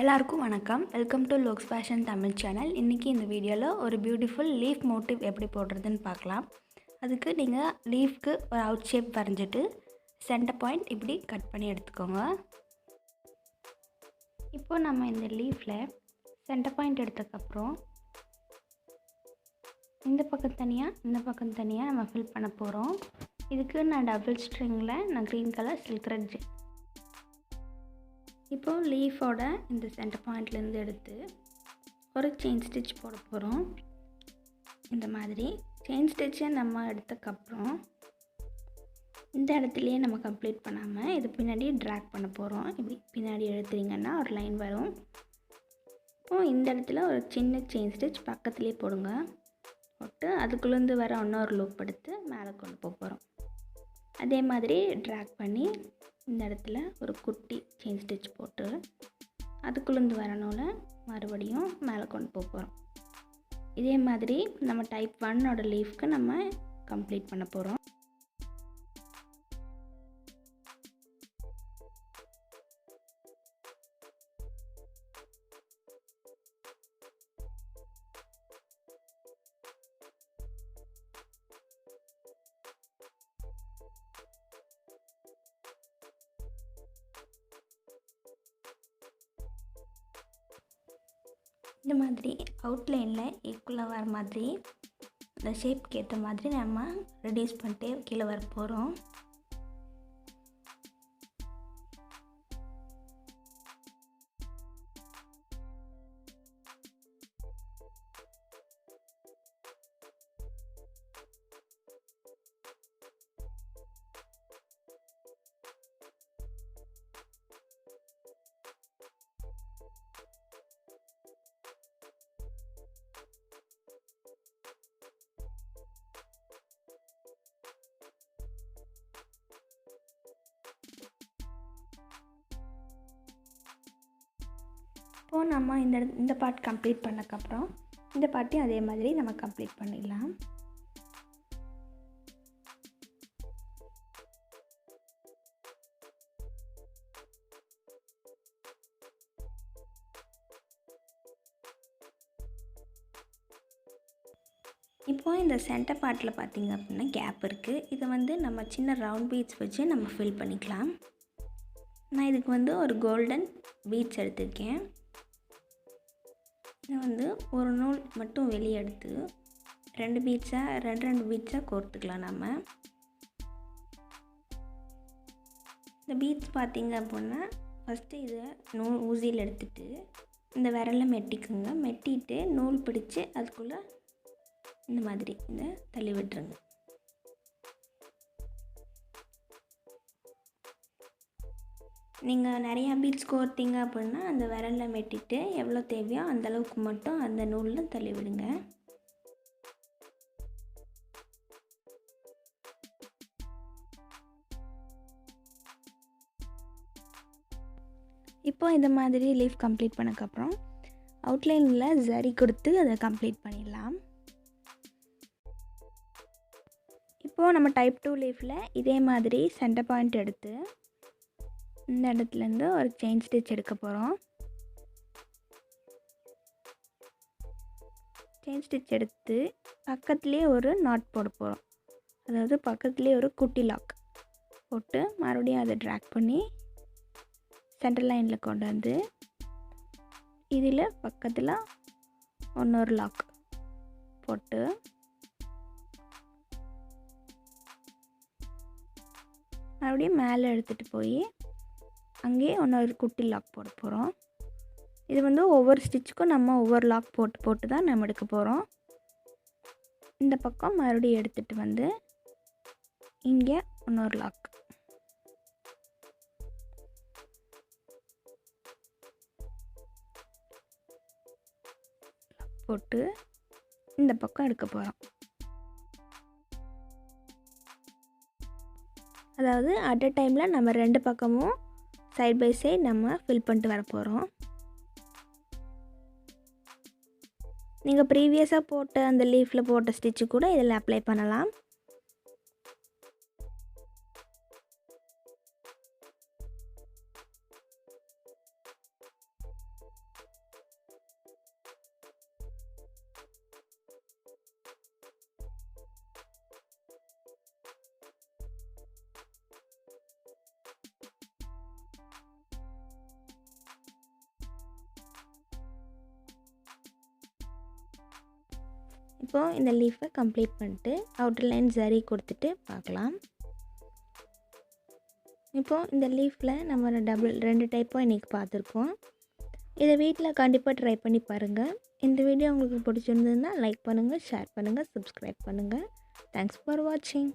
எல்லாருக்கும் வணக்கம். Welcome to Loks fashion Tamil channel. இன்றைக்கி இந்த வீடியோவில் ஒரு பியூட்டிஃபுல் லீஃப் மோட்டிவ் எப்படி போடுறதுன்னு பார்க்கலாம். அதுக்கு நீங்கள் லீஃப்க்கு ஒரு அவுட் ஷேப் வரைஞ்சிட்டு சென்டர் பாயிண்ட் இப்படி கட் பண்ணி எடுத்துக்கோங்க. இப்போ நம்ம இந்த லீஃபில் சென்டர் பாயிண்ட் எடுத்ததுக்கப்புறம் இந்த பக்கம் தனியாக நம்ம ஃபில் பண்ண போகிறோம். இதுக்கு நான் டபுள் ஸ்ட்ரிங்கில் நான் க்ரீன் கலர் சில்க் த்ரெட் இப்போது லீஃபோட இந்த சென்டர் பாயிண்ட்லேருந்து எடுத்து ஒரு செயின் ஸ்டிச் போட போகிறோம். இந்த மாதிரி செயின் ஸ்டிச்சை நம்ம எடுத்ததுக்கப்புறம் இந்த இடத்துலையே நம்ம கம்ப்ளீட் பண்ணாமல் இது பின்னாடி ட்ராக் பண்ண போகிறோம். இப்படி பின்னாடி எடுத்துட்டிங்கன்னா ஒரு லைன் வரும். இப்போது இந்த இடத்துல ஒரு சின்ன செயின் ஸ்டிச் பக்கத்துலேயே போடுங்க. போட்டு அதுக்குள்ளேருந்து வர இன்னொரு லூப் எடுத்து மேலே கொண்டு போகிறோம். அதே மாதிரி ட்ராக் பண்ணி இந்த இடத்துல ஒரு குட்டி செயின் ஸ்டிச் போட்டு அதுக்குள்ளேருந்து வரணும்ல மறுபடியும் மேலே கொண்டு போகிறோம். இதே மாதிரி நம்ம டைப் 1 லீஃப்க்கு நம்ம கம்ப்ளீட் பண்ண போகிறோம். இந்த மாதிரி அவுட்லைனில் ஈக்குவலாக வர மாதிரி இந்த ஷேப்க்கு ஏற்ற மாதிரி நம்ம ரெடியூஸ் பண்ணிட்டே கீழே வர போகிறோம். இப்போது நம்ம இந்த பார்ட் கம்ப்ளீட் பண்ணக்கப்புறம் இந்த பார்ட்டையும் அதே மாதிரி நம்ம கம்ப்ளீட் பண்ணிடலாம். இப்போது இந்த சென்டர் பார்ட்டில் பார்த்திங்க அப்படின்னா கேப் இருக்குது. இதை நம்ம சின்ன ரவுண்ட் பீட்ஸ் வச்சு நம்ம ஃபில் பண்ணிக்கலாம். நான் இதுக்கு ஒரு கோல்டன் பீட்ஸ் எடுத்திருக்கேன். இதை ஒரு நூல் மட்டும் வெளியே எடுத்து ரெண்டு பீட்ஸாக கோர்த்துக்கலாம். நம்ம இந்த பீட்ஸ் பார்த்திங்க அப்படின்னா ஃபஸ்ட்டு இதை நூல் ஊசியில் எடுத்துகிட்டு இந்த விரலை மெட்டிக்குங்க. மெட்டிட்டு நூல் பிடிச்சி அதுக்குள்ளே இந்த மாதிரி இதை தள்ளி விட்டுருங்க. நீங்கள் நிறையா பீட்ஸ் கோர்த்திங்க அப்படின்னா அந்த விரலில் மெட்டிட்டு எவ்வளோ தேவையோ அந்தளவுக்கு மட்டும் அந்த நூலில் தள்ளி விடுங்க. இப்போ இந்த மாதிரி லீஃப் கம்ப்ளீட் பண்ணக்கப்புறம் அவுட்லைனில் ஜரி கொடுத்து அதை கம்ப்ளீட் பண்ணிடலாம். இப்போது நம்ம டைப் 2 லீஃபில் இதே மாதிரி சென்டர் பாயிண்ட் எடுத்து இந்த இடத்துலேருந்து ஒரு செயின் ஸ்டிச் எடுக்க போகிறோம். செயின் ஸ்டிச் எடுத்து பக்கத்துலேயே ஒரு நாட் போட போகிறோம். அதாவது பக்கத்துலேயே ஒரு குட்டி லாக் போட்டு மறுபடியும் அதை ட்ராக் பண்ணி சென்டர் லைனில் கொண்டு வந்து இதில் பக்கத்தில் இன்னொரு லாக் போட்டு மறுபடியும் மேலே எடுத்துகிட்டு போய் அங்கேயே இன்னொரு குட்டி லாக் போட போகிறோம். இது ஒவ்வொரு ஸ்டிச்சுக்கும் நம்ம ஒவ்வொரு லாக் போட்டு தான் நம்ம எடுக்க போகிறோம். இந்த பக்கம் மறுபடியும் எடுத்துகிட்டு இங்கே இன்னொரு லாக் போட்டு இந்த பக்கம் எடுக்க போகிறோம். அதாவது அட் அ டைமில் நம்ம ரெண்டு பக்கமும் சைட் பை சைட் நம்ம ஃபில் பண்ணிட்டு வர போகிறோம். நீங்கள் ப்ரீவியஸாக போட்ட அந்த லீஃபில் போட்ட ஸ்டிச்சு கூட இதில் அப்ளை பண்ணலாம். இப்போது இந்த லீஃபை கம்ப்ளீட் பண்ணிட்டு அவுட்டர் லைன் சரி கொடுத்துட்டு பார்க்கலாம். இப்போது இந்த லீஃபில் நம்ம 2 டைப்பாக இன்றைக்கி பார்த்துருக்கோம். இதை வீட்டில் கண்டிப்பாக ட்ரை பண்ணி பாருங்கள். இந்த வீடியோ உங்களுக்கு பிடிச்சிருந்ததுன்னா லைக் பண்ணுங்கள், ஷேர் பண்ணுங்கள், சப்ஸ்கிரைப் பண்ணுங்கள். தேங்க்ஸ் ஃபார் வாட்சிங்.